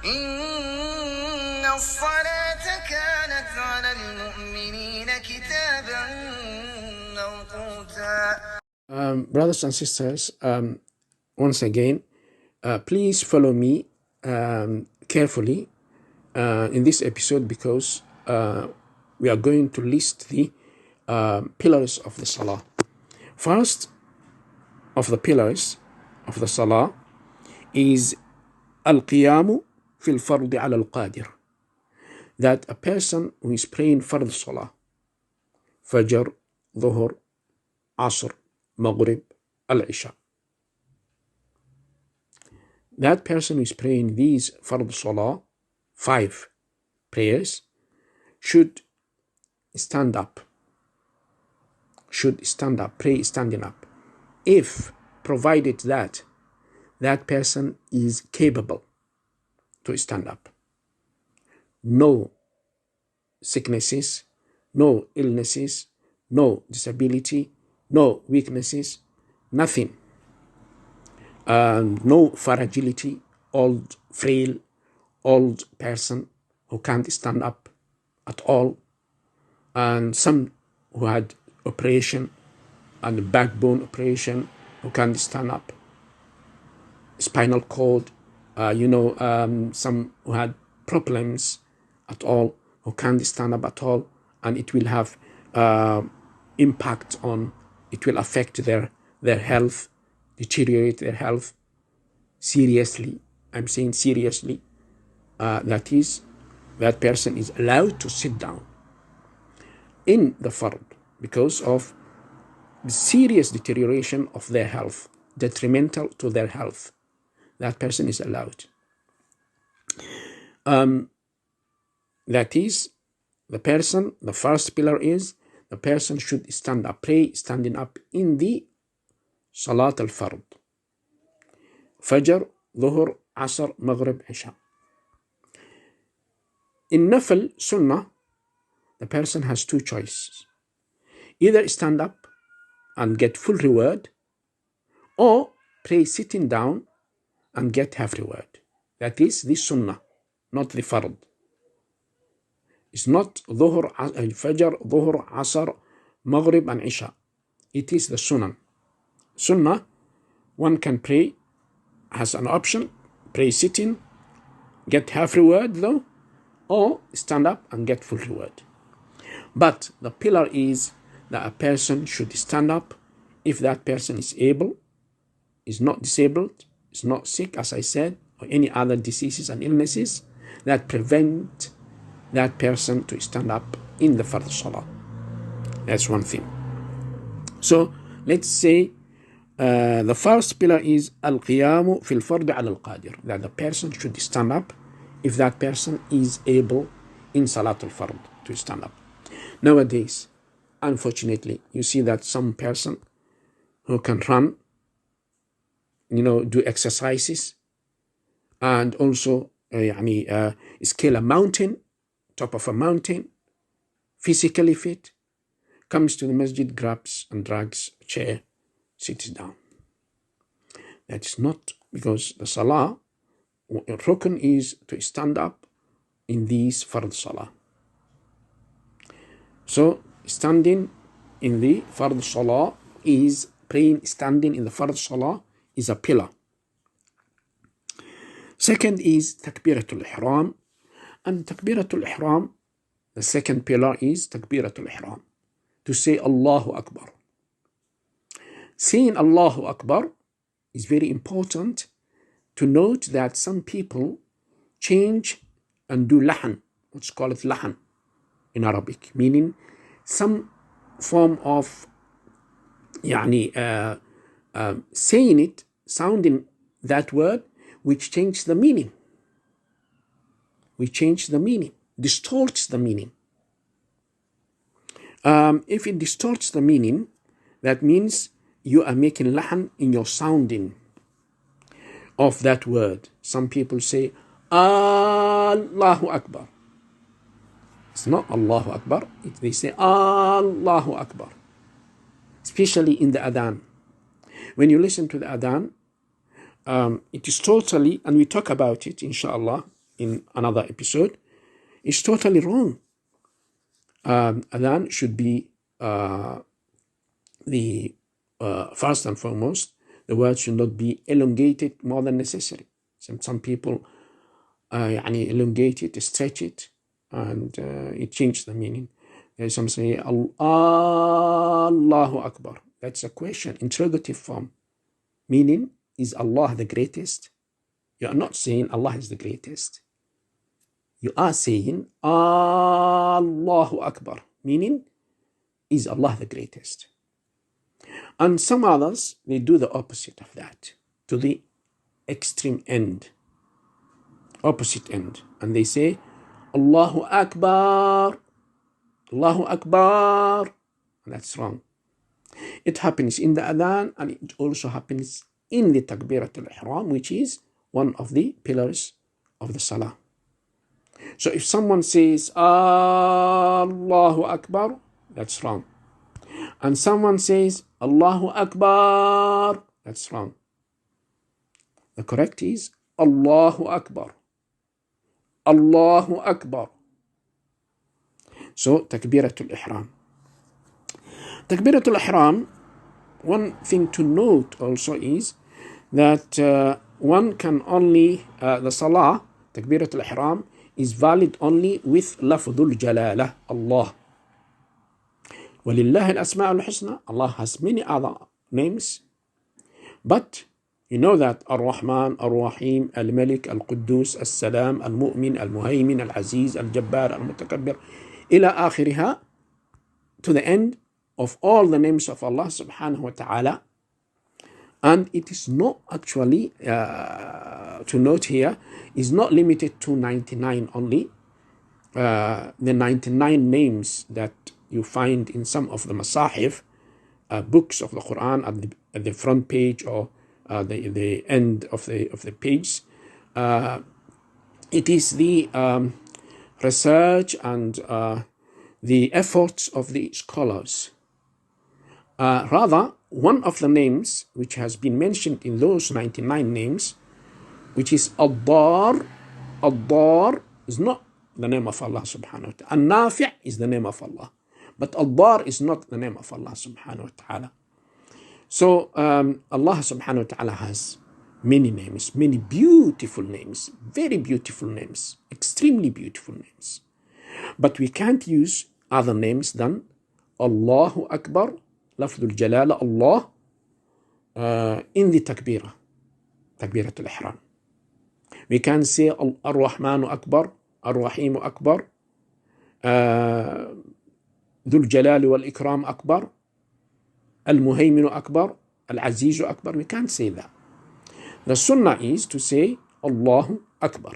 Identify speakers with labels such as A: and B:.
A: إن الصلاة كانت على المؤمنين كتابا موقوتا.
B: Brothers and sisters, once again, please follow me carefully in this episode, because we are going to list the pillars of the Salah. First of the pillars of the Salah is al-qiyamu fil fardi ala al-qadir, that a person who is praying fard Salah, Fajr, Dhuhr, Asr, Maghrib, Al-Isha, that person who is praying these fard Salah, 5 prayers, should stand up, pray standing up, if provided that that person is capable to stand up. No sicknesses, no illnesses, no disability, no weaknesses, nothing. No fragility, frail, old person who can't stand up at all, and some who had operation and backbone operation who can't stand up, spinal cord, some who had problems at all, who can't stand up at all, and it will have impact on, it will affect their health, deteriorate their health seriously. I'm saying seriously. That is, that person is allowed to sit down in the fard because of the serious deterioration of their health, detrimental to their health. That person is allowed. That is, the first pillar is the person should stand up, pray standing up in the Salat al-Fard, Fajr, Dhuhr, Asr, Maghrib, Isha. In Nafl, Sunnah, the person has 2 choices. Either stand up and get full reward, or pray sitting down and get half reward. That is the Sunnah, not the Fard. It's not Dhuhr, Fajr, Dhuhr, Asr, Maghrib and Isha. It is the Sunnah. Sunnah, one can pray, has an option, pray sitting, get half reward though, or stand up and get full reward. But the pillar is that a person should stand up if that person is able, is not disabled, is not sick, as I said, or any other diseases and illnesses that prevent that person to stand up in the Fard Salah. That's one thing. So let's say the first pillar is al-qiyamu fil fard ala al-qadir, that the person should stand up if that person is able in Salat al-Fard to stand up. Nowadays, unfortunately, you see that some person who can run, do exercises, and also scale a mountain, top of a mountain, physically fit, comes to the masjid, grabs and drags a chair, sits down. That is not, because the Salah, Rukn is to stand up in these Fard Salah. So standing in the Fard Salah is praying, standing in the Fard Salah is a pillar. Second is Takbiratul Ihram. And Takbiratul Ihram, the second pillar is Takbiratul Ihram, to say Allahu Akbar. Saying Allahu Akbar is very important. To note that some people change and do lahan, what's called lahan in Arabic, meaning some form of saying it, sounding that word, which changes the meaning. Distorts the meaning. If it distorts the meaning, that means you are making lahan in your sounding of that word. Some people say Allahu Akbar. It's not Allahu Akbar. They say Allahu Akbar. Especially in the adhan. When you listen to the adhan, it is totally, and we talk about it inshallah in another episode, is totally wrong. Adhan should be first and foremost, the word should not be elongated more than necessary. Some people elongate it, stretch it, and it changes the meaning. Some say Allahu Akbar. That's a question, interrogative form. Meaning, is Allah the greatest? You are not saying Allah is the greatest. You are saying Allahu Akbar. Meaning, is Allah the greatest? And some others, they do the opposite of that, to the extreme end, opposite end. And they say, Allahu Akbar, Allahu Akbar. And that's wrong. It happens in the adhan, and it also happens in the takbirat al-ihram, which is one of the pillars of the salah. So if someone says Allahu Akbar, that's wrong. And someone says Allahu Akbar, that's wrong. The correct is Allahu Akbar, Allahu Akbar. So takbiratul ihram. Takbiratul ihram, one thing to note also is that one can only, the salah, takbiratul ihram, is valid only with lafdul jalalah, Allah. وَلِلَّهِ الْأَسْمَاءُ الْحُسْنَى. Allah has many other names, but you know that Ar-Rahman, Ar-Rahim, Al-Malik, Al-Quddus, Al-Salam, Al-Mu'min, Al-Muhaymin, Al-Aziz, Al-Jabbar, Al-Mutakabbir, ila akhiriha, to the end of all the names of Allah subhanahu wa ta'ala. And it is not actually, to note here, is not limited to 99 only. The 99 names that you find in some of the masahif, books of the Quran at the front page or the end of the page. It is the research and the efforts of the scholars. Rather, one of the names which has been mentioned in those 99 names, which is Ad-Dar. Ad-Dar is not the name of Allah subhanahu wa ta'ala. An-Nafi' is the name of Allah. But Ad-Dar is not the name of Allah subhanahu wa ta'ala. So Allah subhanahu wa ta'ala has many names, many beautiful names, very beautiful names, extremely beautiful names. But we can't use other names than Allahu Akbar, lafdul jalala, Allah, in the takbirah, takbiratul ihram. We can say Ar-Rahmanu Akbar, Ar-Rahimu Akbar, Dhul Jalali wal Ikram Akbar, Al-Muhayminu Akbar, Al-Azizu Akbar. We can't say that. The sunnah is to say Allahu Akbar.